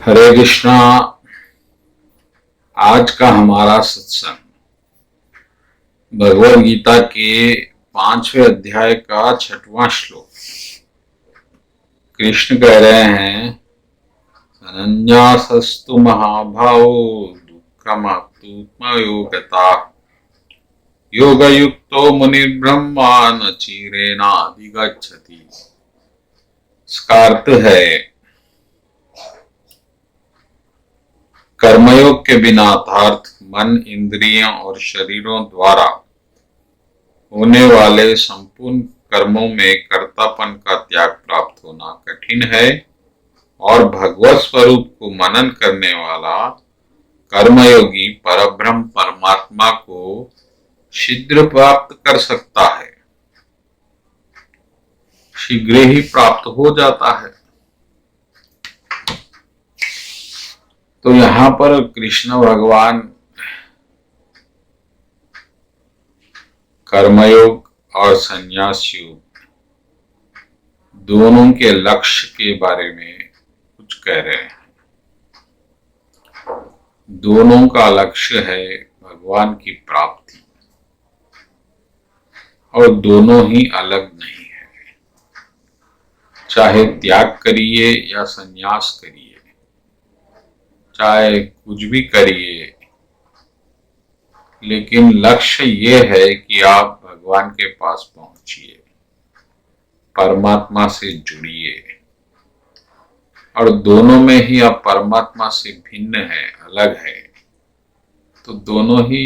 हरे कृष्णा। आज का हमारा सत्संग भगवद गीता के 5वें अध्याय का 6वां श्लोक। कृष्ण कह रहे हैं, संन्यासस्तु महाभावो दुःखमाप्तुमयोगता योगयुक्तो मुनिर्ब्रह्मा न चिरेणाधिगच्छति। इसका अर्थ है, कर्मयोग के बिना अर्थात मन, इंद्रियों और शरीरों द्वारा होने वाले संपूर्ण कर्मों में कर्तापन का त्याग प्राप्त होना कठिन है और भगवत स्वरूप को मनन करने वाला कर्मयोगी परब्रह्म परमात्मा को शीघ्र प्राप्त कर सकता है, शीघ्र ही प्राप्त हो जाता है। तो यहाँ पर कृष्ण भगवान कर्मयोग और संन्यास योग दोनों के लक्ष्य के बारे में कुछ कह रहे हैं। दोनों का लक्ष्य है भगवान की प्राप्ति और दोनों ही अलग नहीं है। चाहे त्याग करिए या संन्यास करिए, चाहे कुछ भी करिए, लेकिन लक्ष्य ये है कि आप भगवान के पास पहुंचिए, परमात्मा से जुड़िए। और दोनों में ही आप परमात्मा से भिन्न है, अलग है, तो दोनों ही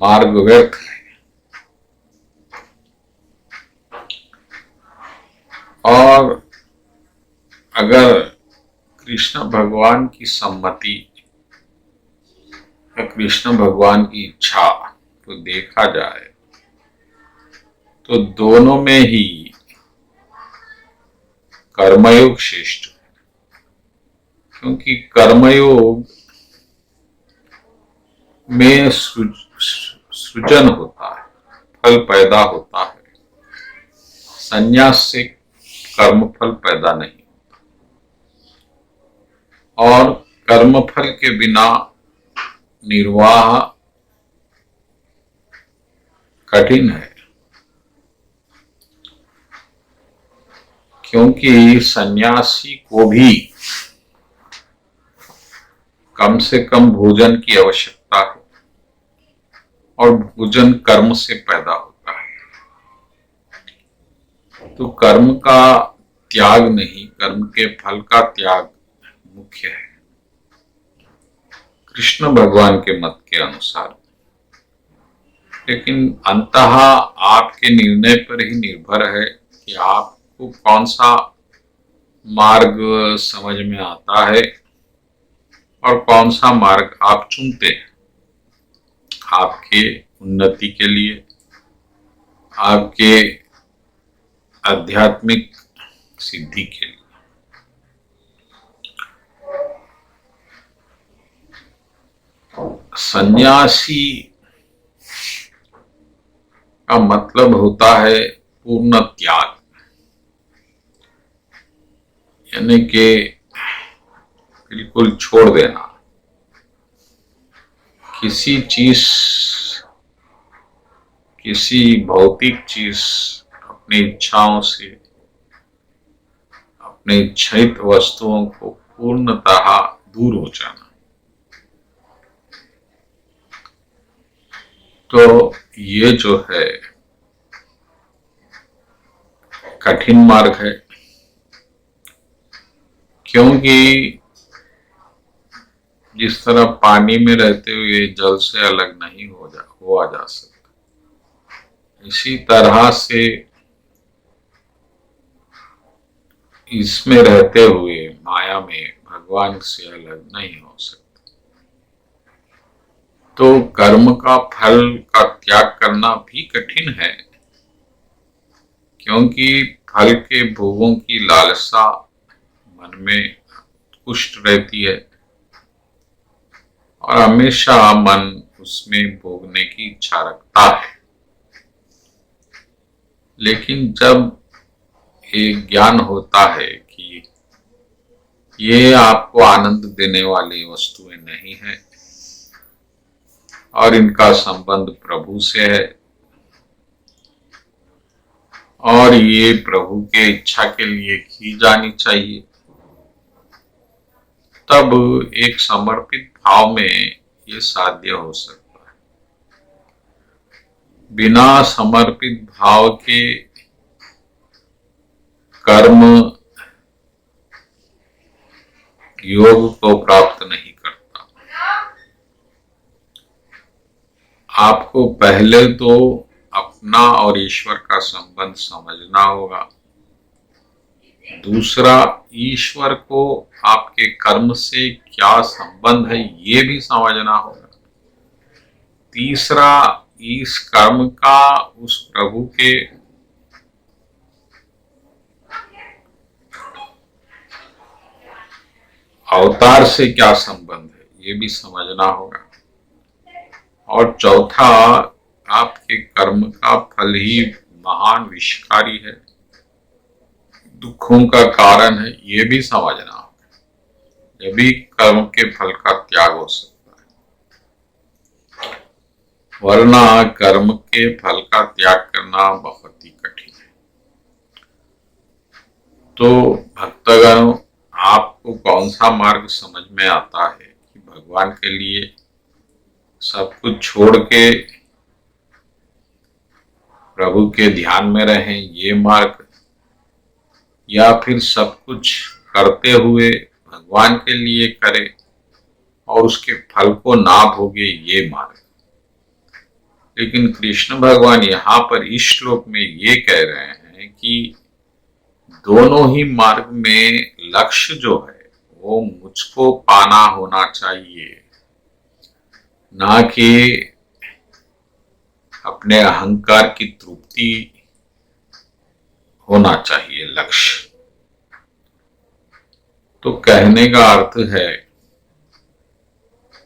मार्ग व्यर्थ है। और अगर कृष्ण भगवान की सम्मति या कृष्ण भगवान की इच्छा को देखा जाए तो दोनों में ही कर्मयोग श्रेष्ठ है, क्योंकि कर्मयोग में सृजन होता है, फल पैदा होता है। संन्यास से कर्म फल पैदा नहीं, और कर्म फल के बिना निर्वाह कठिन है, क्योंकि सन्यासी को भी कम से कम भोजन की आवश्यकता है और भोजन कर्म से पैदा होता है। तो कर्म का त्याग नहीं, कर्म के फल का त्याग मुख्य है कृष्ण भगवान के मत के अनुसार। लेकिन अंततः आपके निर्णय पर ही निर्भर है कि आपको कौन सा मार्ग समझ में आता है और कौन सा मार्ग आप चुनते हैं आपके उन्नति के लिए, आपके आध्यात्मिक सिद्धि के लिए। सन्यासी का मतलब होता है पूर्ण त्याग, यानी कि बिल्कुल छोड़ देना। किसी चीज, किसी भौतिक चीज, अपनी इच्छाओं से, अपने इच्छित वस्तुओं को पूर्णतः दूर हो जाना। तो ये जो है कठिन मार्ग है, क्योंकि जिस तरह पानी में रहते हुए जल से अलग नहीं हुआ जा सकता, इसी तरह से इसमें रहते हुए माया में भगवान से अलग नहीं हो सकता। तो कर्म का फल का त्याग करना भी कठिन है, क्योंकि फल के भोगों की लालसा मन में पुष्ट रहती है और हमेशा मन उसमें भोगने की इच्छा रखता है। लेकिन जब एक ज्ञान होता है कि ये आपको आनंद देने वाली वस्तुएं नहीं है और इनका संबंध प्रभु से है और ये प्रभु के इच्छा के लिए की जानी चाहिए। तब एक समर्पित भाव में ये साध्य हो सकता है। बिना समर्पित भाव के कर्म योग को प्राप्त नहीं करता। आपको पहले तो अपना और ईश्वर का संबंध समझना होगा। दूसरा, ईश्वर को आपके कर्म से क्या संबंध है ये भी समझना होगा। तीसरा, इस कर्म का उस प्रभु के अवतार से क्या संबंध है ये भी समझना होगा। और चौथा, आपके कर्म का फल ही महान विषकारी है, दुखों का कारण है, ये भी समझना होगा। ये भी कर्म के फल का त्याग हो सकता है, वरना कर्म के फल का त्याग करना बहुत ही कठिन है। तो भक्तगण, आपको कौन सा मार्ग समझ में आता है कि भगवान के लिए सब कुछ छोड़ के प्रभु के ध्यान में रहें ये मार्ग, या फिर सब कुछ करते हुए भगवान के लिए करें और उसके फल को ना भोगे ये मार्ग। लेकिन कृष्ण भगवान यहाँ पर इस श्लोक में ये कह रहे हैं कि दोनों ही मार्ग में लक्ष्य जो है वो मुझको पाना होना चाहिए, ना कि अपने अहंकार की तृप्ति होना चाहिए लक्ष्य। तो कहने का अर्थ है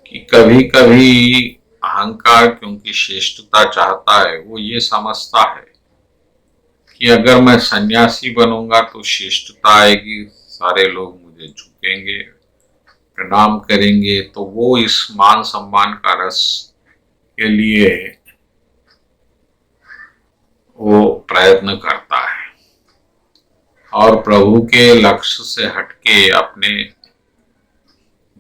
कि कभी कभी अहंकार क्योंकि श्रेष्ठता चाहता है, वो ये समझता है कि अगर मैं सन्यासी बनूंगा तो श्रेष्ठता आएगी, सारे लोग मुझे झुकेंगे, प्रणाम करेंगे, तो वो इस मान सम्मान का रस के लिए वो प्रयत्न करता है और प्रभु के लक्ष्य से हटके अपने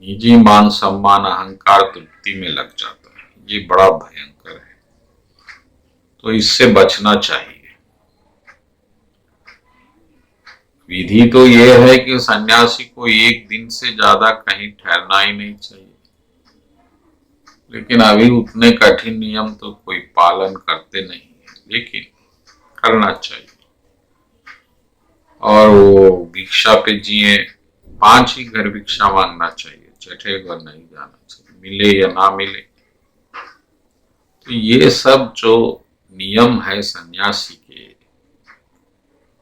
निजी मान सम्मान अहंकार तृप्ति में लग जाता है। ये बड़ा भयंकर है, तो इससे बचना चाहिए। विधि तो ये है कि सन्यासी को एक दिन से ज्यादा कहीं ठहरना ही नहीं चाहिए, लेकिन अभी उतने कठिन नियम तो कोई पालन करते नहीं है, लेकिन करना चाहिए। और वो भिक्षा पे जिए, 5 ही घर भिक्षा मांगना चाहिए, 6ठे घर नहीं जाना चाहिए, मिले या ना मिले। तो ये सब जो नियम है सन्यासी के,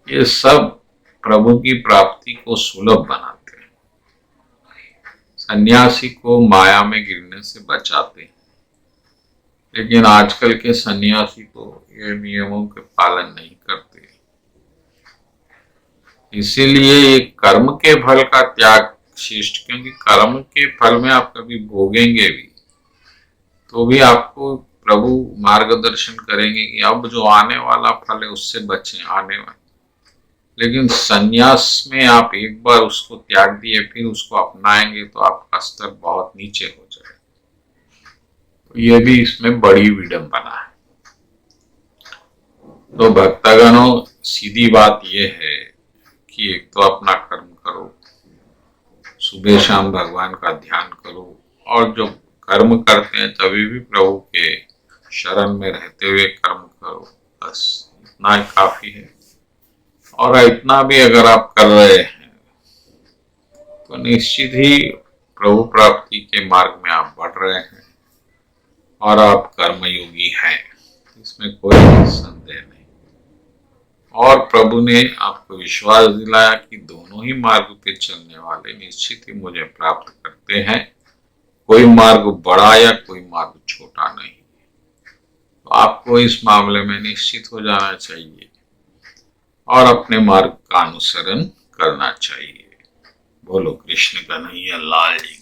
ये सब प्रभु की प्राप्ति को सुलभ बनाते हैं, सन्यासी को माया में गिरने से बचाते हैं। लेकिन आजकल के सन्यासी तो ये नियमों के पालन नहीं करते, इसीलिए ये कर्म के फल का त्याग श्रेष्ठ, क्योंकि कर्म के फल में आप कभी भोगेंगे भी तो भी आपको प्रभु मार्गदर्शन करेंगे कि अब जो आने वाला फल है उससे बचें, आने वाले। लेकिन संन्यास में आप एक बार उसको त्याग दिए फिर उसको अपनाएंगे तो आपका स्तर बहुत नीचे हो जाएगा। तो ये भी इसमें बड़ी विडंबना है। तो भक्तगणों, सीधी बात यह है कि एक तो अपना कर्म करो, सुबह शाम भगवान का ध्यान करो, और जो कर्म करते हैं तभी भी प्रभु के शरण में रहते हुए कर्म करो, बस इतना ही काफी है। और इतना भी अगर आप कर रहे हैं तो निश्चित ही प्रभु प्राप्ति के मार्ग में आप बढ़ रहे हैं और आप कर्मयोगी हैं, इसमें कोई संदेह नहीं। और प्रभु ने आपको विश्वास दिलाया कि दोनों ही मार्ग पे चलने वाले निश्चित ही मुझे प्राप्त करते हैं, कोई मार्ग बड़ा या कोई मार्ग छोटा नहीं। तो आपको इस मामले में निश्चित हो जाना चाहिए और अपने मार्ग का अनुसरण करना चाहिए। बोलो कृष्ण कन्हैया लाल जी की।